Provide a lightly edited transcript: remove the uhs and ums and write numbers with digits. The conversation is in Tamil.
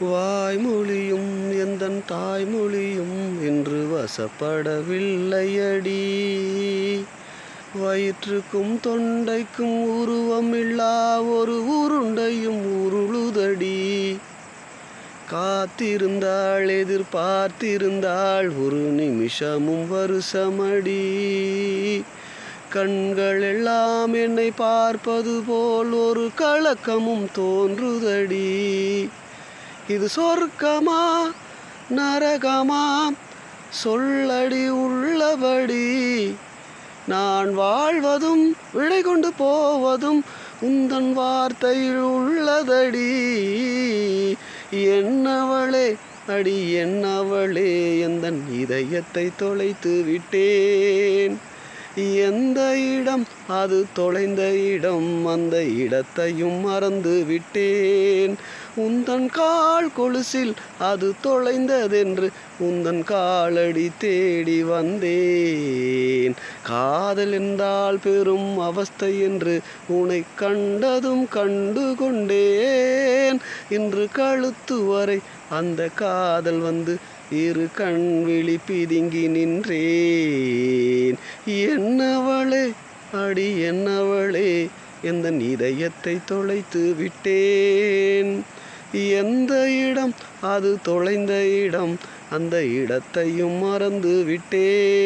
வாய்மொழியும் எந்தன் தாய்மொழியும் இன்று வசப்படவில்லையடி. வயிற்றுக்கும் தொண்டைக்கும் உருவமில்லா ஒரு உருண்டையும் உருளுதடி. காத்திருந்தாள் எதிர்பார்த்திருந்தாள் ஒரு நிமிஷமும் வருஷமடி. கண்கள் எல்லாம் என்னை பார்ப்பது போல் ஒரு கலக்கமும் தோன்றுதடி. இது சொர்க்கமா நரகமா சொல்லடி உள்ளபடி. நான் வாழ்வதும் விடை கொண்டு போவதும் உந்தன் வார்த்தையில் உள்ளதடி. என்னவளே அடி என்னவளே எந்தன் இதயத்தை தொலைத்து விட்டேன். எந்த இடம் அது தொலைந்த இடம், அந்த இடத்தையும் மறந்து விட்டேன். உந்தன் கால் கொலுசில் அது தொலைந்ததென்று உந்தன் காலடி தேடி வந்தேன். காதல் என்றால் பெரும் அவஸ்தை என்று உன்னை கண்டதும் கண்டு கொண்டேன். இன்று கழுத்து வரை அந்த காதல் வந்து இரு கண் விழி பிதுங்கி நின்றேன். என்னவளே அடி என்னவளே எந்தன் இதயத்தை தொலைத்து விட்டேன். எந்த இடம் அது தொலைந்த இடம், அந்த இடத்தையும் மறந்து விட்டேன்.